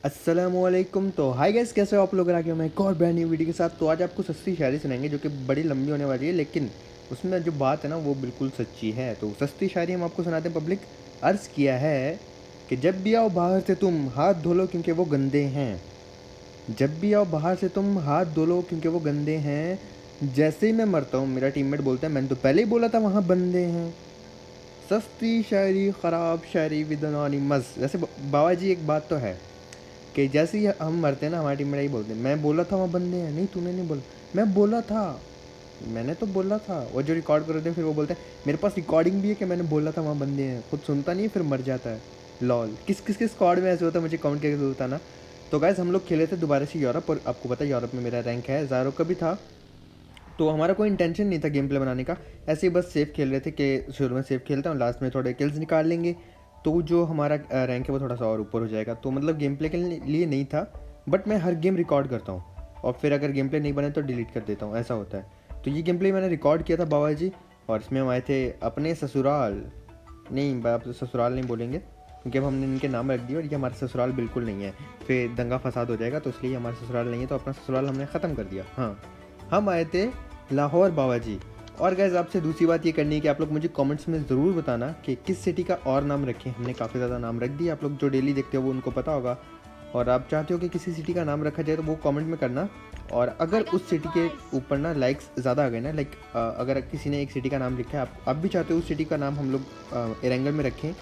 अस्सलामुअलैकुम। तो hi guys, कैसे हो आप लोग? आ गया मैं एक और ब्रांड न्यू वीडियो के साथ। तो आज आपको सस्ती शायरी सुनाएंगे जो कि बड़ी लंबी होने वाली है, लेकिन उसमें जो बात है ना वो बिल्कुल सच्ची है। तो सस्ती शायरी हम आपको सुनाते हैं। पब्लिक अर्ज़ किया है कि जब भी आओ बाहर से तुम हाथ धो लो क्योंकि वो गंदे हैं। जब भी आओ बाहर से तुम हाथ धो लो क्योंकि वो गंदे हैं। जैसे ही मैं मरता हूँ मेरा टीममेट बोलता है मैंने तो पहले ही बोला था वहाँ बंदे हैं। सस्ती शायरी ख़राब शायरी विदनानी मज़। वैसे बाबा जी एक बात तो है कि जैसे ही हम मरते हैं ना हमारी टीम में यही बोलते हैं मैं बोला था वहाँ बंदे हैं। नहीं तूने नहीं बोला, मैं बोला था, मैंने तो बोला था। वो जो रिकॉर्ड कर रहे थे फिर वो बोलते हैं मेरे पास रिकॉर्डिंग भी है कि मैंने बोला था वहाँ बंदे हैं। खुद सुनता नहीं है फिर मर जाता है। लॉल किस किस किस स्क्वाड में ऐसे होता है मुझे कमेंट करके जरूर बताना। तो गाइस हम लोग खेले थे दोबारा से यूरोप, और आपको पता है यूरोप में मेरा रैंक है, ज़ारो का भी था। तो हमारा कोई इंटेंशन नहीं था गेम प्ले बनाने का, ऐसे ही बस सेफ खेल रहे थे कि शुरू में सेफ खेलते हैं और लास्ट में थोड़े किल्स निकाल लेंगे तो जो हमारा रैंक है वो थोड़ा सा और ऊपर हो जाएगा। तो मतलब गेम प्ले के लिए नहीं था, बट मैं हर गेम रिकॉर्ड करता हूँ और फिर अगर गेम प्ले नहीं बने तो डिलीट कर देता हूँ, ऐसा होता है। तो ये गेम प्ले मैंने रिकॉर्ड किया था बाबा जी, और इसमें हम आए थे अपने ससुराल। नहीं, आप तो ससुराल नहीं बोलेंगे क्योंकि अब हमने इनके नाम रख दिए और ये हमारा ससुराल बिल्कुल नहीं है, फिर दंगा फसाद हो जाएगा, तो इसलिए हमारा ससुराल नहीं है। तो अपना ससुराल हमने ख़त्म कर दिया। हाँ, हम आए थे लाहौर बाबा जी। और गैस आपसे दूसरी बात ये करनी है कि आप लोग मुझे कमेंट्स में ज़रूर बताना कि किस सिटी का और नाम रखें। हमने काफ़ी ज़्यादा नाम रख दिए, आप लोग जो डेली देखते हो वो उनको पता होगा। और आप चाहते हो कि किसी सिटी का नाम रखा जाए तो वो कमेंट में करना। और अगर उस सिटी के ऊपर ना लाइक्स ज़्यादा आ गए ना, लाइक अगर किसी ने एक सिटी का नाम लिखा है, आप भी चाहते हो उस सिटी का नाम हम लोग एरेंगल में रखें,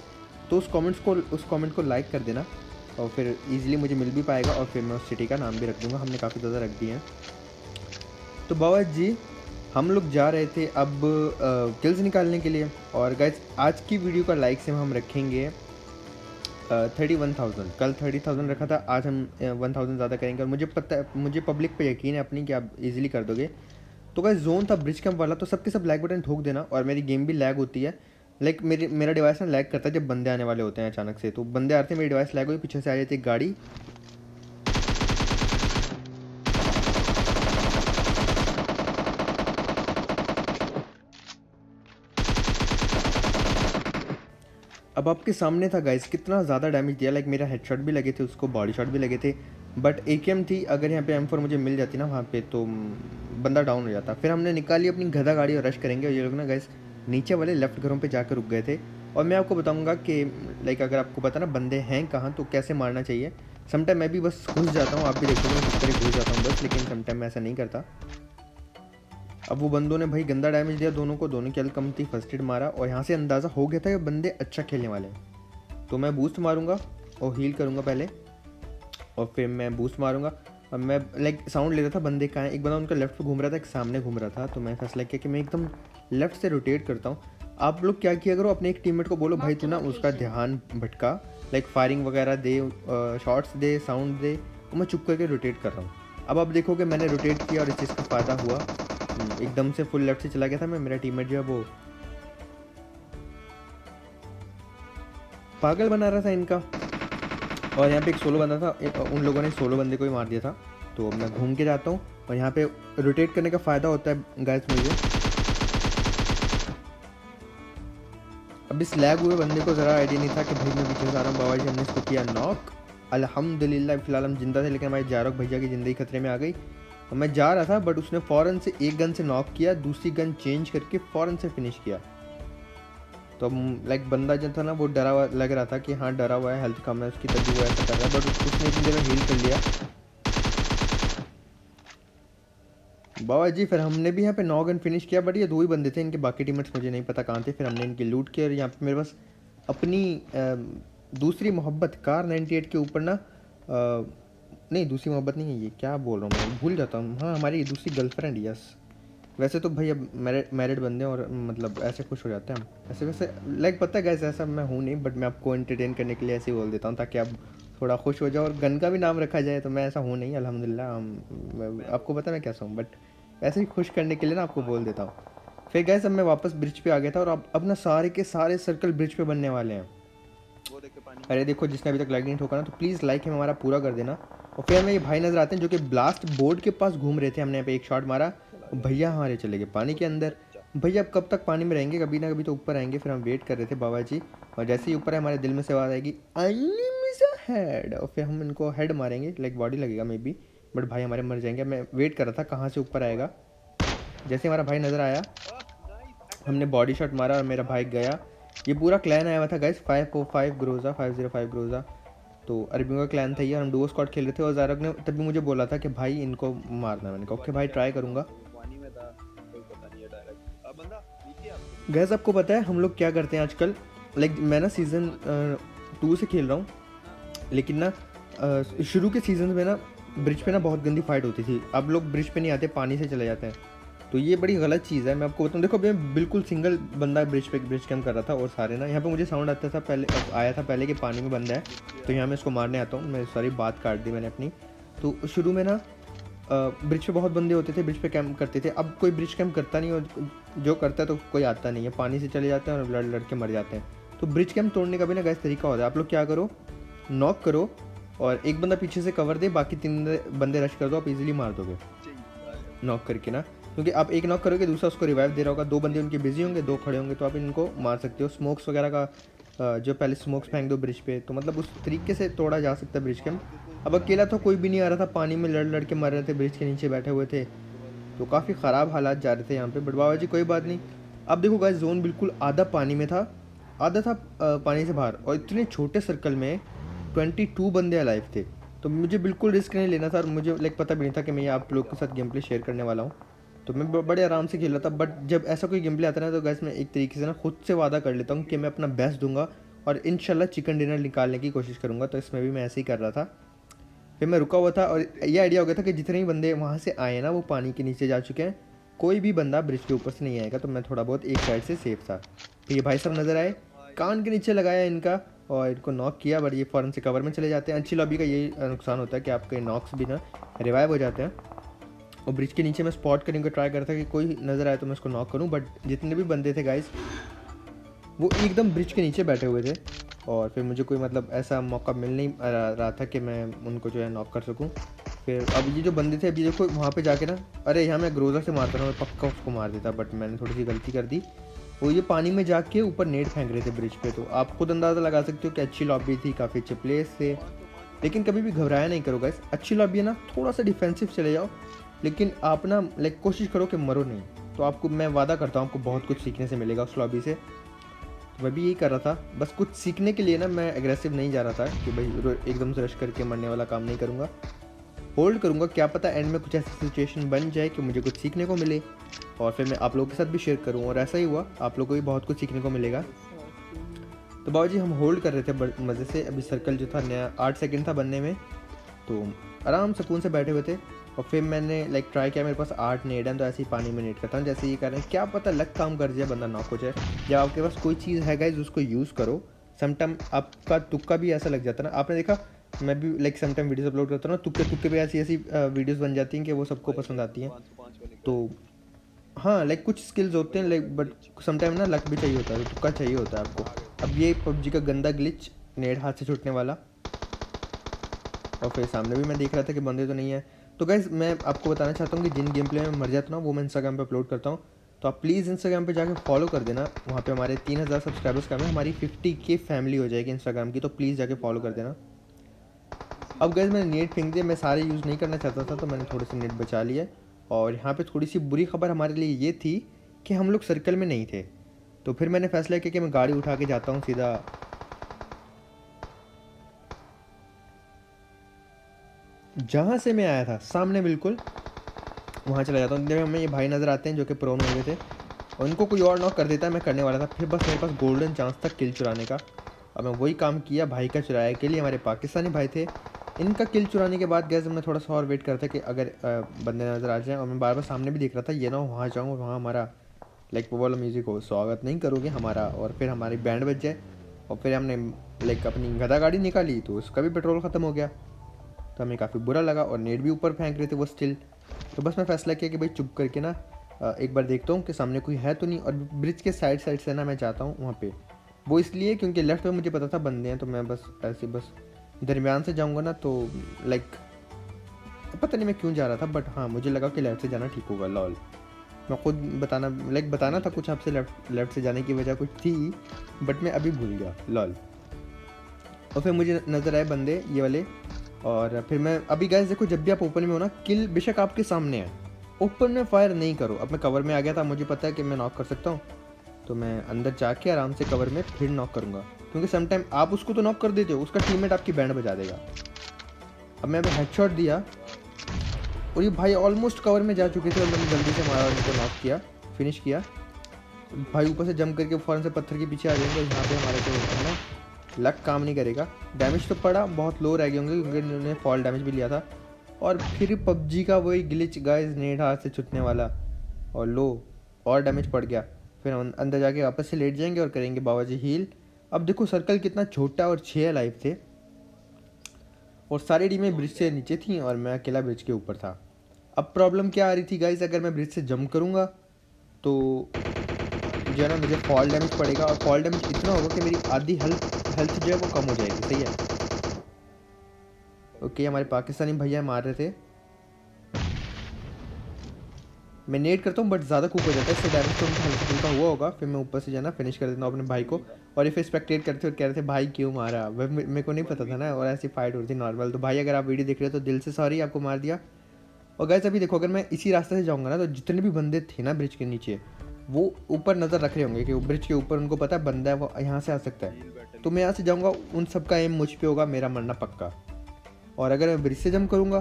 तो उस कमेंट को लाइक कर देना और फिर ईजिली मुझे मिल भी पाएगा और फिर मैं उस सिटी का नाम भी रख दूँगा। हमने काफ़ी ज़्यादा रख दिए हैं। तो बाबा जी हम लोग जा रहे थे अब किल्स निकालने के लिए। और गाइस आज की वीडियो का लाइक से हम रखेंगे 31,000। कल 30,000 रखा था, आज हम 1,000 ज़्यादा करेंगे। और मुझे पता है, मुझे पब्लिक पे यकीन है अपनी कि आप इजीली कर दोगे। तो गाइस जोन था ब्रिज कैंप वाला, तो सबके सब लाइक बटन ठोक देना। और मेरी गेम भी लैग होती है, लाइक मेरा डिवाइस ना लैग करता है जब बंदे आने वाले होते हैं अचानक से। तो बंदे आते हैं मेरी डिवाइस लैग हुई, पीछे से आ जाती है गाड़ी। अब आपके सामने था गाइस कितना ज़्यादा डैमेज दिया, लाइक मेरा हेडशॉट भी लगे थे, उसको बॉडी शॉट भी लगे थे, बट एकेएम थी। अगर यहाँ पे M4 मुझे मिल जाती ना वहाँ पे तो बंदा डाउन हो जाता। फिर हमने निकाली अपनी गधा गाड़ी और रश करेंगे। और ये लोग ना गाइस नीचे वाले लेफ्ट घरों पे जाकर रुक गए थे। और मैं आपको बताऊंगा कि लाइक अगर आपको पता ना बंदे हैं कहाँ तो कैसे मारना चाहिए। समटाइम मैं भी बस घुस जाता हूँ, आप भी देखोगे मैं किस तरह घुस जाता हूँ बस, लेकिन समटाइम मैं ऐसा नहीं करता। अब वो बंदों ने भाई गंदा डैमेज दिया दोनों को, दोनों की हेल्थ कम थी, फर्स्ट एड मारा और यहाँ से अंदाज़ा हो गया था ये बंदे अच्छा खेलने वाले हैं। तो मैं बूस्ट मारूंगा और हील करूंगा पहले, और फिर मैं बूस्ट मारूंगा। अब मैं लाइक साउंड ले रहा था बंदे कहाँ है, एक बंदा उनका लेफ्ट पे घूम रहा था, एक सामने घूम रहा था। तो मैं फैसला किया कि मैं एकदम लेफ्ट से रोटेट करता हूँ। आप लोग क्या किया करो, अपने एक टीममेट को बोलो भाई तू ना उसका ध्यान भटका, लाइक फायरिंग वगैरह दे, शॉट्स दे, साउंड दे, और मैं चुप करके रोटेट कर रहा हूँ। अब आप देखोगे मैंने रोटेट किया और इस चीज़ का फ़ायदा हुआ। एकदम से फुल लेफ्ट से चला गया था मैं, मेरा टीममेट जो है वो पागल बना रहा था इनका। और यहाँ पे एक सोलो बंदा था, उन लोगों ने सोलो बंदे को ही मार दिया था। तो मैं घूम के जाता हूँ और यहाँ पे रोटेट करने का फ़ायदा होता है गाइस मुझे। अब इस लैग हुए बंदे को ज़रा आइडिया नहीं था कि भाई मैं पीछे से आ रहा हूँ। बाबा जी हमने इसको किया नॉक, अल्हम्दुलिल्लाह फिलहाल हम जिंदा थे, लेकिन हमारे जारक भैया की ज़िंदगी खतरे में आ गई। और मैं जा रहा था बट उसने फ़ौरन से एक गन से नॉक किया, दूसरी गन चेंज करके फ़ौरन से फिनिश किया। तो लाइक बंदा जो था ना वो डरा हुआ लग रहा था कि हाँ डरा हुआ है, हेल्थ कम है उसकी, तभी वो ऐसा कर रहा है, बट उसने इतनी देर में हील कर लिया बाबा जी। फिर हमने भी यहाँ पे 9 गन फिनिश किया, बट ये 2 ही बंदे थे, इनके बाकी टीममेट्स मुझे नहीं पता कहाँ थे। फिर हमने इनकी लूट किया और यहाँ पे मेरे पास अपनी दूसरी मोहब्बत कार 98 के ऊपर ना नहीं दूसरी मोहब्बत नहीं है, ये क्या बोल रहा हूँ मैं भूल जाता हूँ। हाँ हमारी दूसरी गर्लफ्रेंड, यस। वैसे तो भाई अब मैरिड बंदे और मतलब ऐसे खुश हो जाते हैं हम ऐसे वैसे, लाइक पता है गैस ऐसा मैं हूँ नहीं, बट मैं आपको एंटरटेन करने के लिए ऐसे ही बोल देता हूँ ताकि आप थोड़ा खुश हो जाओ। और गन का भी नाम रखा जाए तो मैं ऐसा हूँ नहीं अल्हम्दुलिल्लाह। आपको पता मैं कैसा हूँ, बट ऐसे ही खुश करने के लिए ना आपको बोल देता हूँ। फिर गैस अब मैं वापस ब्रिज पे आ गया था और अब ना सारे के सारे सर्कल ब्रिज पे बनने वाले हैं। अरे देखो जिसने अभी तक लाइक नहीं ठोका ना तो प्लीज़ लाइक हमें हमारा पूरा कर देना। और फिर हमें ये भाई नज़र आते हैं जो कि ब्लास्ट बोर्ड के पास घूम रहे थे, हमने यहाँ पे एक शॉट मारा, भैया हमारे चले गए पानी के अंदर। भैया अब कब तक पानी में रहेंगे, कभी ना कभी तो ऊपर आएंगे। फिर हम वेट कर रहे थे बाबा जी, और जैसे ही ऊपर है हमारे दिल में से आवाज़ आएगी हेड, और फिर हम इनको हेड मारेंगे, लाइक बॉडी लगेगा मे बी, बट भाई हमारे मर जाएंगे। मैं वेट कर रहा था कहाँ से ऊपर आएगा। जैसे हमारा भाई नज़र आया हमने बॉडी शॉट मारा और मेरा भाई गया। ये पूरा क्लैन आया हुआ था गाइस, 505 ग्रोजा, 505 ग्रोजा। तो अरबियों का क्लैन था ये, हम डुओ स्क्वाड खेल रहे थे और ज़ारक ने तभी मुझे बोला था कि भाई इनको मारना। मैंने कहा ओके भाई ट्राई करूँगा। गैस आपको पता है हम लोग क्या करते हैं आजकल, लाइक मैं ना सीज़न 2 से खेल रहा हूँ, लेकिन ना शुरू के सीजन में ना ब्रिज पे ना बहुत गंदी फाइट होती थी। अब लोग ब्रिज पे नहीं आते, पानी से चले जाते हैं, तो ये बड़ी गलत चीज़ है। मैं आपको बताऊँ, देखो अभी मैं बिल्कुल सिंगल बंदा ब्रिज कैम्प कर रहा था और सारे ना यहाँ पे मुझे साउंड आता था पहले, आया था पहले कि पानी में बंदा है, तो यहाँ मैं इसको मारने आता हूँ। मैं सारी बात काट दी मैंने अपनी। तो शुरू में ना ब्रिज पे बहुत बंदे होते थे, ब्रिज पे कैंप करते थे। अब कोई ब्रिज कैंप करता नहीं, और जो करता है तो कोई आता नहीं है, पानी से चले जाते हैं और लड़ के मर जाते हैं। तो ब्रिज कैंप तोड़ने का भी ना गैस तरीका होता है। आप लोग क्या करो, नॉक करो और एक बंदा पीछे से कवर दे, बाकी 3 बंदे रश कर दो, आप इजीली मार दोगे नॉक करके ना, क्योंकि आप एक नॉक करोगे दूसरा उसको रिवाइव दे रहा होगा, 2 बंदे उनके बिजी होंगे, 2 खड़े होंगे, तो आप इनको मार सकते हो। स्मोक्स वगैरह का जो पहले स्मोक्स फेंक दो ब्रिज पे, तो मतलब उस तरीके से तोड़ा जा सकता है ब्रिज कैंप। अब अकेला तो कोई भी नहीं आ रहा था, पानी में लड़ के मर रहे थे, ब्रिज के नीचे बैठे हुए थे, तो काफ़ी ख़राब हालात जा रहे थे यहाँ पे। बट बाबा जी कोई बात नहीं। अब देखो गाइस, जोन बिल्कुल आधा पानी में था, आधा था पानी से बाहर, और इतने छोटे सर्कल में 22 बंदे अलाइव थे। तो मुझे बिल्कुल रिस्क नहीं लेना था, और मुझे लाइक पता भी नहीं था कि मैं ये आप लोग के साथ गेम प्ले शेयर करने वाला हूँ। तो मैं बड़े आराम से खेल रहा था। बट जब ऐसा कोई गेम प्ले आता है ना, तो गाइस मैं एक तरीके से ना खुद से वादा कर लेता हूँ कि मैं अपना बेस्ट दूंगा और इंशाल्लाह चिकन डिनर निकालने की कोशिश करूँगा। तो इसमें भी मैं ऐसे ही कर रहा था। फिर मैं रुका हुआ था और ये आइडिया हो गया था कि जितने ही बंदे वहाँ से आए ना वो पानी के नीचे जा चुके हैं, कोई भी बंदा ब्रिज के ऊपर से नहीं आएगा, तो मैं थोड़ा बहुत एक साइड से सेफ था। फिर ये भाई साहब नज़र आए, कान के नीचे लगाया इनका और इनको नॉक किया, बट ये फ़ौरन से कवर में चले जाते हैं। अच्छी लॉबी का यही नुकसान होता है कि आपके नॉक्स भी ना रिवाइव हो जाते हैं। और ब्रिज के नीचे मैं स्पॉट करने को ट्राई करता कि कोई नज़र आए तो मैं उसको नॉक करूँ, बट जितने भी बंदे थे गाइस वो एकदम ब्रिज के नीचे बैठे हुए थे, और फिर मुझे कोई मतलब ऐसा मौका मिल नहीं रहा था कि मैं उनको जो है नॉक कर सकूं। फिर अब ये जो बंदे थे, अभी देखो वहाँ पे जाके ना, अरे यहाँ मैं ग्रोजा से मारता ना, मैं पक्का उसको मार देता, बट मैंने थोड़ी सी गलती कर दी। वो ये पानी में जाके ऊपर नेट फेंक रहे थे ब्रिज पे, तो आप खुद अंदाज़ा लगा सकते हो कि अच्छी लॉबी थी, काफ़ी अच्छे प्लेस थे। लेकिन कभी भी घबराया नहीं करो गाइस, अच्छी लॉबी है ना, थोड़ा सा डिफेंसिव चले जाओ, लेकिन आप ना लाइक कोशिश करो कि मरो नहीं। तो आपको मैं वादा करता हूँ आपको बहुत कुछ सीखने से मिलेगा उस लॉबी से। मैं भी यही कर रहा था, बस कुछ सीखने के लिए ना, मैं एग्रेसिव नहीं जा रहा था कि भाई एकदम से रश करके मरने वाला काम नहीं करूँगा, होल्ड करूँगा। क्या पता एंड में कुछ ऐसी सिचुएशन बन जाए कि मुझे कुछ सीखने को मिले, और फिर मैं आप लोगों के साथ भी शेयर करूँ, और ऐसा ही हुआ, आप लोगों को भी बहुत कुछ सीखने को मिलेगा। तो बाबा जी हम होल्ड कर रहे थे मज़े से। अभी सर्कल जो था नया 8 सेकंड था बनने में, तो आराम सुकून से बैठे हुए थे। और फिर मैंने लाइक ट्राई किया, मेरे पास 8 नेट हैं, तो ऐसे ही पानी में नेट करता हूँ जैसे ये कर रहे हैं। क्या पता लक काम कर जाए, बंदा नॉक हो जाए। जब आपके पास कोई चीज़ है गाइस उसको यूज़ करो। समटाइम आपका तुक्का भी ऐसा लग जाता है ना, आपने देखा मैं भी लाइक समटाइम वीडियोस अपलोड करता हूँ ना, तुक्के पे ऐसी वीडियोस बन जाती हैं कि वो सबको पसंद आती हैं। तो हाँ लाइक कुछ स्किल्स होते हैं, लाइक बट समटाइम ना लक भी चाहिए होता है, तो तुक्का चाहिए होता है आपको। अब ये पबजी का गंदा ग्लिच, नेट हाथ से छूटने वाला, और फिर सामने भी मैं देख रहा था कि बंदे तो नहीं है। तो गाइज़ मैं आपको बताना चाहता हूँ कि जिन गेम प्ले में मर जाता हूँ ना, वो मैं इंस्टाग्राम पे अपलोड करता हूँ, तो आप प्लीज़ इंस्टाग्राम पे जाके फॉलो कर देना। वहाँ पे हमारे 3000 सब्सक्राइबर्स का है, हमारी 50K फैमिली हो जाएगी इंस्टाग्राम की, तो प्लीज़ जाके फॉलो कर देना। अब गाइज़ मैंने नेट फेंक दिया, मैं सारे यूज़ नहीं करना चाहता था, तो मैंने थोड़े से नेट बचा लिया। और यहाँ पर थोड़ी सी बुरी खबर हमारे लिए ये थी कि हम लोग सर्कल में नहीं थे, तो फिर मैंने फैसला किया कि मैं गाड़ी उठा के जाता हूँ सीधा जहाँ से मैं आया था, सामने बिल्कुल वहाँ चला जाता हूँ। जब हमें ये भाई नज़र आते हैं जो कि प्रोन हुए थे, और उनको कोई और नॉक कर देता है, मैं करने वाला था। फिर बस मेरे पास गोल्डन चांस था किल चुराने का, अब मैं वही काम किया, भाई का चुराया के लिए। हमारे पाकिस्तानी भाई थे, इनका किल चुराने के बाद गैस मैं थोड़ा सा और वेट करता कि अगर बंदे नज़र आ जाए, और मैं बार बार सामने भी देख रहा था, ये ना वहाँ जाऊँ और वहाँ हमारा लाइक वो वाला म्यूज़िक हो, स्वागत नहीं करोगे हमारा, और फिर हमारी बैंड बज जाए। और फिर हमने लाइक अपनी गधा गाड़ी निकाली, तो उसका भी पेट्रोल ख़त्म हो गया, तो हमें काफ़ी बुरा लगा, और नेट भी ऊपर फेंक रहे थे वो स्टिल। तो बस मैं फैसला किया कि भाई चुप करके ना एक बार देखता हूँ कि सामने कोई है तो नहीं, और ब्रिज के साइड से ना मैं जाता हूँ वहाँ पे। वो इसलिए क्योंकि लेफ्ट में मुझे पता था बंदे हैं, तो मैं बस ऐसे बस दरमियान से जाऊँगा ना, तो लाइक पता नहीं मैं क्यों जा रहा था, बट हाँ मुझे लगा कि लेफ़्ट से जाना ठीक होगा। लॉल मैं खुद बताना था कुछ आपसे, लेफ़्ट से जाने की वजह कुछ थी, बट मैं अभी भूल गया। लॉल और फिर मुझे नज़र आए बंदे ये वाले, और फिर मैं अभी गाइस देखो, जब भी आप ओपन में हो ना, किल बेशक आपके सामने है, ओपन में फायर नहीं करो। अब मैं कवर में आ गया था, मुझे पता है कि मैं नॉक कर सकता हूँ, तो मैं अंदर जाके आराम से कवर में फिर नॉक करूँगा, क्योंकि समटाइम आप उसको तो नॉक कर देते हो, उसका टीममेट आपकी बैंड बजा देगा। अब मैं अभी हेडशॉट दिया और ये भाई ऑलमोस्ट कवर में जा चुके थे और मैंने जल्दी से मारा और उनको नॉक किया, फिनिश किया। भाई ऊपर से जंप करके फ़ौरन से पत्थर के पीछे आ जाएंगे, यहाँ पे हमारे जो है ना लक काम नहीं करेगा। डैमेज तो पड़ा, बहुत लो रह गए होंगे क्योंकि उन्होंने फॉल डैमेज भी लिया था। और फिर पबजी का वही ग्लिच गाइस, नेट हाथ से छूटने वाला और लो, और डैमेज पड़ गया। फिर हम अंदर जाके वापस से लेट जाएंगे और करेंगे बाबा जी हील। अब देखो सर्कल कितना छोटा और 6 लाइफ थे और सारी टीमें ब्रिज से नीचे थी और मैं अकेला ब्रिज के ऊपर था। अब प्रॉब्लम क्या आ रही थी गाइस, अगर मैं ब्रिज से जंप करूँगा तो जो है ना मुझे फॉल डैमेज पड़ेगा, और फॉल डैमेज इतना होगा कि मेरी आधी हेल्थ जो है वो कम हो जाएगी। सही है, ओके। हमारे पाकिस्तानी भैया मार रहे थे, मैं नेट करता हूँ बट ज़्यादा कुक हो जाता है, इससे डैमेज तो उनका हल्का फुल्का हुआ होगा। फिर मैं ऊपर से जाना फिनिश कर देता हूँ अपने भाई को। और ये फिर स्पेक्टेट करते और कह रहे थे भाई क्यों मारा, वह मेरे को नहीं पता था ना, और ऐसी फाइट हो रही थी नॉर्मल। तो भाई अगर आप वीडियो देख रहे हो तो दिल से सॉरी, आपको मार दिया। और गाइस अभी देखो, अगर मैं इसी रास्ते से जाऊँगा ना तो जितने भी बंदे थे ना ब्रिज के नीचे, वो ऊपर नज़र रख रहे होंगे कि ब्रिज के ऊपर उनको पता है बंदा है वो यहाँ से आ सकता है। तो मैं यहाँ से जाऊँगा, उन सबका एम मुझ पे होगा, मेरा मरना पक्का। और अगर मैं ब्रिज से जंप करूँगा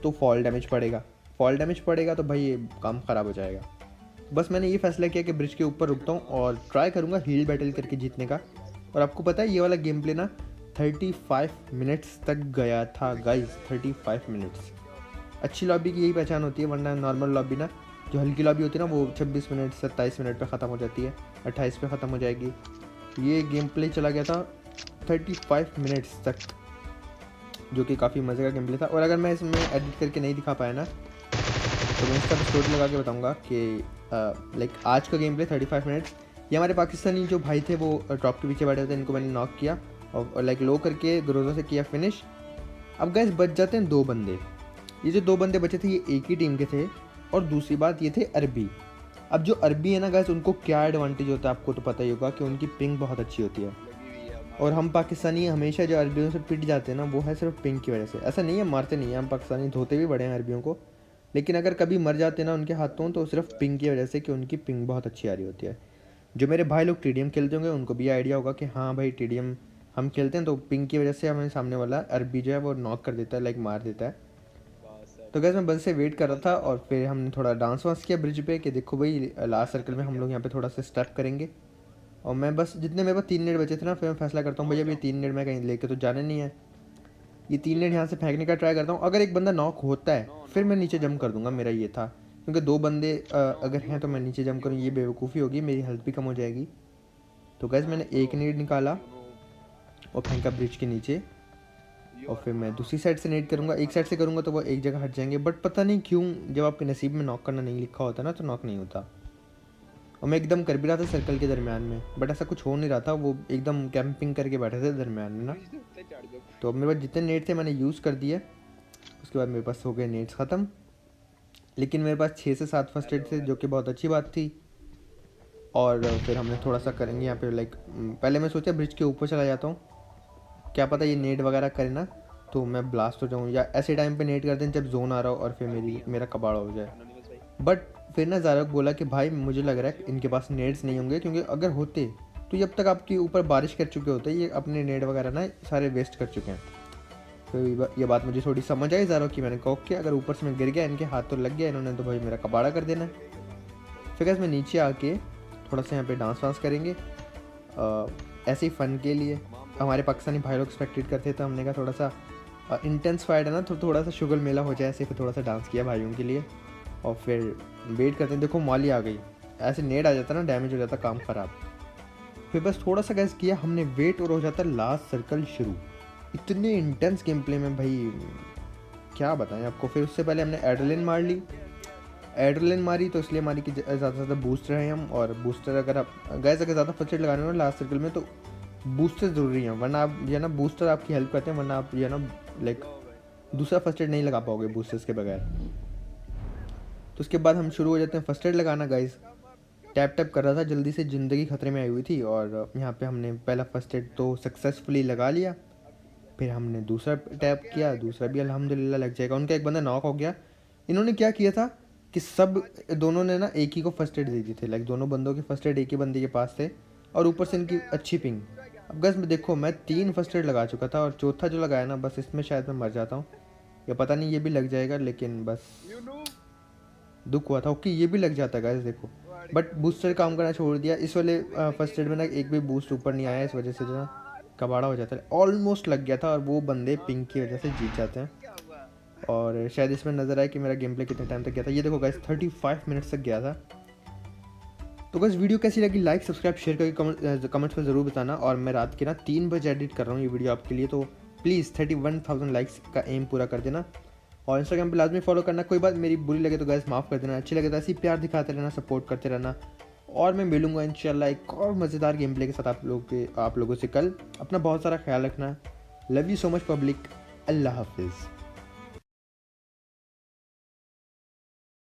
तो फॉल डैमेज पड़ेगा, फॉल डैमेज पड़ेगा तो भाई ये काम ख़राब हो जाएगा। बस मैंने ये फैसला किया कि ब्रिज के ऊपर रुकता हूँ और ट्राई करूँगा हील बैटल करके जीतने का। और आपको पता है ये वाला गेम प्ले ना 35 मिनट्स तक गया था गाइस, 35 मिनट्स। अच्छी लॉबी की यही पहचान होती है, वरना नॉर्मल लॉबी ना, जो हल्की लॉबी होती है ना, वो 26 मिनट 27 मिनट पे ख़त्म हो जाती है, 28 पे ख़त्म हो जाएगी। ये गेम प्ले चला गया था 35 मिनट्स तक, जो कि काफ़ी मज़े का गेम प्ले था। और अगर मैं इसमें एडिट करके नहीं दिखा पाया ना तो मैं इसका स्टोरी लगा के बताऊँगा कि लाइक आज का गेम प्ले 35 मिनट्स। ये हमारे पाकिस्तानी जो भाई थे वो ड्रॉप के पीछे बैठे थे, इनको मैंने नॉक किया और लाइक लो करके ग्रोजो से किया फिनिश। अब गैस बच जाते हैं 2 बंदे। ये जो 2 बंदे बचे थे ये एक ही टीम के थे, और दूसरी बात ये थे अरबी। अब जो अरबी है ना गैस, उनको क्या एडवांटेज होता है आपको तो पता ही होगा कि उनकी पिंग बहुत अच्छी होती है। और हम पाकिस्तानी हमेशा जो अरबियों से पिट जाते हैं ना, वो है सिर्फ पिंग की वजह से। ऐसा नहीं है मारते नहीं हैं, हम पाकिस्तानी धोते भी बड़े हैं अरबियों को, लेकिन अगर कभी मर जाते ना उनके हाथों तो सिर्फ पिंग की वजह से, कि उनकी पिंग बहुत अच्छी आ रही होती है। जो मेरे भाई लोग टीडीएम खेलते होंगे उनको भी आइडिया होगा कि हाँ भाई टीडीएम हम खेलते हैं तो पिंग की वजह से हमें सामने वाला अरबी जो है वो नॉक कर देता है, लाइक मार देता है। तो गैस मैं बस से वेट कर रहा था और फिर हमने थोड़ा डांस वांस किया ब्रिज पे कि देखो भाई लास्ट सर्कल में हम लोग यहाँ पे थोड़ा सा स्टेप करेंगे। और मैं बस जितने मेरे पास 3 मिनट बचे थे ना, फिर मैं फैसला करता हूँ भैया ये 3 मिनट में कहीं लेके तो जाने नहीं है, ये 3 मिनट यहाँ से फेंकने का ट्राई करता हूँ। अगर एक बंदा नॉक होता है फिर मैं नीचे जंप कर दूंगा, मेरा ये था। क्योंकि 2 बंदे अगर हैं तो मैं नीचे जंप करूँ ये बेवकूफ़ी होगी, मेरी हेल्थ भी कम हो जाएगी। तो गैस मैंने एक नेट निकाला और फेंका ब्रिज के नीचे, और फिर मैं दूसरी साइड से नेट करूँगा। एक साइड से करूँगा तो वो एक जगह हट जाएंगे, बट पता नहीं क्यों जब आपके नसीब में नॉक करना नहीं लिखा होता ना तो नॉक नहीं होता। और मैं एकदम कर भी रहा था सर्कल के दरमियान में, बट ऐसा कुछ हो नहीं रहा था, वो एकदम कैंपिंग करके बैठे थे दरमियान में ना। तो अब मेरे पास जितने नेट थे मैंने यूज़ कर दिए, उसके बाद मेरे पास हो गए नेट्स ख़त्म। लेकिन मेरे पास 6 से 7 फर्स्ट एड थे, जो कि बहुत अच्छी बात थी। और फिर हमने थोड़ा सा करेंगे यहाँ पे लाइक, पहले मैं सोचा ब्रिज के ऊपर चला जाता हूँ, क्या पता ये नेट वगैरह करे ना तो मैं ब्लास्ट हो जाऊँ, या ऐसे टाइम पे नेट कर दें जब जोन आ रहा हो और फिर मेरा कबाड़ा हो जाए। बट फिर ना ज़ारक बोला कि भाई मुझे लग रहा है इनके पास नेट्स नहीं होंगे, क्योंकि अगर होते तो जब तक आपके ऊपर बारिश कर चुके होते, ये अपने नेट वगैरह ना सारे वेस्ट कर चुके हैं। तो ये बात मुझे थोड़ी समझ आई ज़ारक की। मैंने कहा ओके, अगर ऊपर से मैं गिर गया, इनके हाथ तो लग गया, इन्होंने तो भाई मेरा कबाड़ा कर देना है। फिर कैसे मैं नीचे आके थोड़ा सा यहाँ पे डांस वांस करेंगे ऐसे ही फ़न के लिए। हमारे पाकिस्तानी भाई लोग स्पेक्टेट करते तो हमने कहा थोड़ा सा इंटेंस फाइट है ना, तो थोड़ा सा शुगल मेला हो जाए ऐसे, फिर थोड़ा सा डांस किया भाइयों के लिए। और फिर वेट करते हैं, देखो मॉली आ गई, ऐसे नेट आ जाता ना डैमेज हो जाता, काम ख़राब। फिर बस थोड़ा सा गैस किया हमने वेट और हो जाता लास्ट सर्कल शुरू। इतने इंटेंस गेम प्ले में भाई क्या बताएं आपको। फिर उससे पहले हमने एड्रेलिन मार ली, एड्रेलिन मारी तो इसलिए मारी कि ज़्यादा से ज़्यादा बूस्टर हैं हम। और बूस्टर अगर आप गैस अगर ज़्यादा फर्स्ट एड लगाने हो लास्ट सर्कल में तो बूस्टर ज़रूरी हैं, वरना आप ये ना बूस्टर आपकी हेल्प करते हैं, वरना आप ये ना लाइक दूसरा फर्स्ट एड नहीं लगा पाओगे बूस्टर्स के बगैर। तो उसके बाद हम शुरू हो जाते हैं फर्स्ट एड लगाना। गाइस टैप टैप कर रहा था, जल्दी से ज़िंदगी खतरे में आई हुई थी, और यहाँ पे हमने पहला फर्स्ट एड तो सक्सेसफुली लगा लिया। फिर हमने दूसरा टैप किया, दूसरा भी अल्हम्दुलिल्लाह लग जाएगा। उनका एक बंदा नॉक हो गया। इन्होंने क्या किया था कि सब दोनों ने ना एक ही को फर्स्ट एड दे दी थी, लाइक दोनों बंदों के फर्स्ट एड एक ही बंदे के पास थे और ऊपर से इनकी अच्छी पिंग। अब गैस मैं देखो, मैं 3 फर्स्ट एड लगा चुका था और चौथा जो लगाया ना, बस इसमें शायद मैं मर जाता हूँ या पता नहीं ये भी लग जाएगा, लेकिन बस दुख हुआ था। ओके ये भी लग जाता है गाइस देखो, बट बूस्टर काम करना छोड़ दिया। इस वाले फर्स्ट एड में ना एक भी बूस्ट ऊपर नहीं आया, इस वजह से जो ना कबाड़ा हो जाता है। ऑलमोस्ट लग गया था और वो बंदे पिंक की वजह से जीत जाते हैं। और शायद इसमें नज़र आया कि मेरा गेम प्ले कितने टाइम तक गया था। ये देखो गाइस 35 मिनट्स तक गया था। तो गाइस वीडियो कैसी लगी, लाइक सब्सक्राइब शेयर करके कमेंट्स में ज़रूर बताना। और मैं रात के ना 3 बजे एडिट कर रहा हूँ ये वीडियो आपके लिए, तो प्लीज़ 31,000 लाइक्स का एम पूरा कर देना। और इंस्टाग्राम पे लाजमी फॉलो करना। कोई बात मेरी बुरी लगे तो गाइस माफ़ कर देना, अच्छी लगे तो ऐसे ही प्यार दिखाते रहना, सपोर्ट करते रहना। और मैं मिलूंगा इंशाल्लाह एक और मज़ेदार गेम प्ले के साथ आप लोगों से कल। अपना बहुत सारा ख्याल रखना। Love you so much public. अल्लाह हाफिज़।